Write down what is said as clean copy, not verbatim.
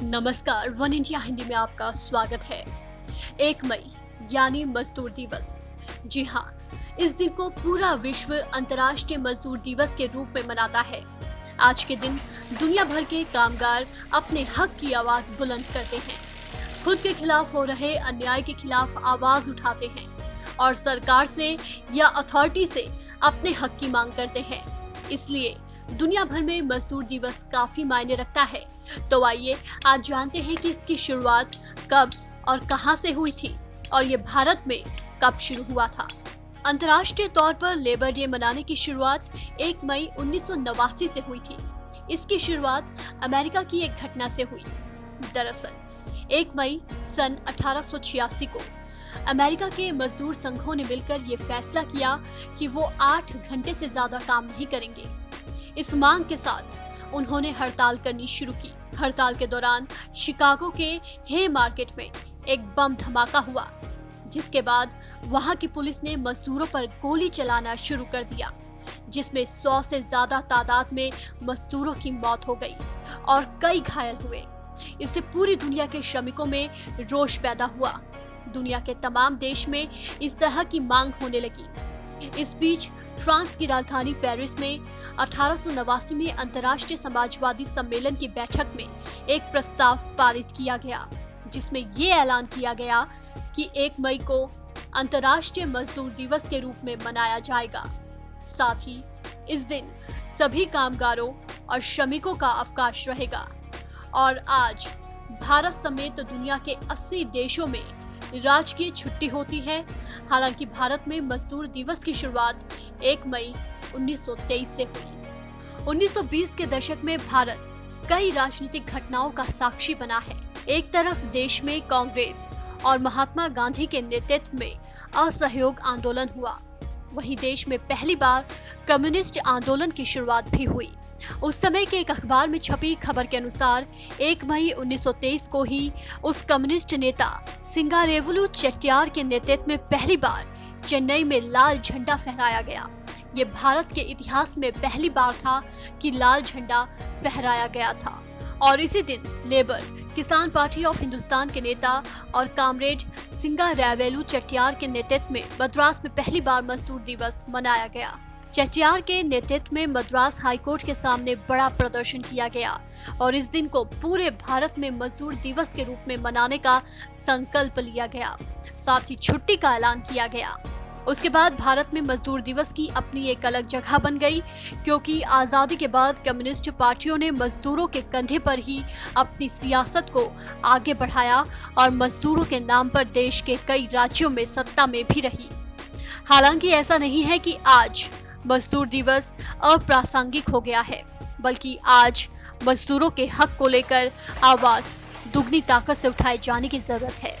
नमस्कार, one India Hindi में आपका स्वागत है। 1 मई यानी मजदूर दिवस। जी हाँ, इस दिन को पूरा विश्व अंतर्राष्ट्रीय मजदूर दिवस के रूप में मनाता है। आज के दिन दुनिया भर के कामगार अपने हक की आवाज बुलंद करते हैं, खुद के खिलाफ हो रहे अन्याय के खिलाफ आवाज उठाते हैं और सरकार से या अथॉरिटी से अपने हक की मांग करते हैं। इसलिए दुनिया भर में मजदूर दिवस काफी मायने रखता है। तो आइए आज जानते हैं कि इसकी शुरुआत कब और कहां से हुई थी और ये भारत में कब शुरू हुआ था। अंतर्राष्ट्रीय तौर पर लेबर डे मनाने की शुरुआत 1 मई 1989 से हुई थी। इसकी शुरुआत अमेरिका की एक घटना से हुई। दरअसल 1 मई सन 1886 को अमेरिका के मजदूर संघों ने मिलकर ये फैसला किया कि वो 8 घंटे से ज्यादा काम नहीं करेंगे। इस मांग के साथ उन्होंने हड़ताल करनी शुरू की। हड़ताल के दौरान शिकागो के हे मार्केट में एक बम धमाका हुआ, जिसके बाद वहां की पुलिस ने मजदूरों पर गोली चलाना शुरू कर दिया, जिसमें 100 से ज्यादा तादाद में मजदूरों की मौत हो गई और कई घायल हुए। इससे पूरी दुनिया के श्रमिकों में रोष पैदा हुआ। दुनिया के तमाम देश में इस तरह की मांग होने लगी। इस बीच फ्रांस की राजधानी पेरिस में 1889 में अंतर्राष्ट्रीय समाजवादी सम्मेलन की बैठक में एक प्रस्ताव पारित किया गया, जिसमें ये ऐलान किया गया कि 1 मई को अंतर्राष्ट्रीय मजदूर दिवस के रूप में मनाया जाएगा। साथ ही इस दिन सभी कामगारों और श्रमिकों का अवकाश रहेगा और आज भारत समेत दुनिया के 80 देशों में राजकीय छुट्टी होती है। हालांकि भारत में मजदूर दिवस की शुरुआत 1 मई 1923 से हुई। 1920 के दशक में भारत कई राजनीतिक घटनाओं का साक्षी बना है। एक तरफ देश में कांग्रेस और महात्मा गांधी के नेतृत्व में असहयोग आंदोलन हुआ, वहीं देश में पहली बार कम्युनिस्ट आंदोलन की शुरुआत भी हुई। उस समय के एक अखबार में छपी खबर के अनुसार 1 मई 1923 को ही उस कम्युनिस्ट नेता सिंगारेवलु चेट्टियार के नेतृत्व में पहली बार चेन्नई में लाल झंडा फहराया गया। ये भारत के इतिहास में पहली बार था कि लाल झंडा फहराया गया था। और इसी दिन लेबर किसान पार्टी ऑफ हिंदुस्तान के नेता और कामरेड सिंगारेवलु चेट्टियार के नेतृत्व में मद्रास में पहली बार मजदूर दिवस मनाया गया। चेट्टियार के नेतृत्व में मद्रास हाईकोर्ट के सामने बड़ा प्रदर्शन किया गया और इस दिन को पूरे भारत में मजदूर दिवस के रूप में मनाने का संकल्प लिया गया। साथ ही छुट्टी का ऐलान किया गया। उसके बाद भारत में मजदूर दिवस की अपनी एक अलग जगह बन गई, क्योंकि आजादी के बाद कम्युनिस्ट पार्टियों ने मजदूरों के कंधे पर ही अपनी सियासत को आगे बढ़ाया और मजदूरों के नाम पर देश के कई राज्यों में सत्ता में भी रही। हालांकि ऐसा नहीं है कि आज मजदूर दिवस अप्रासंगिक हो गया है, बल्कि आज मजदूरों के हक को लेकर आवाज दुगनी ताकत से उठाए जाने की जरूरत है।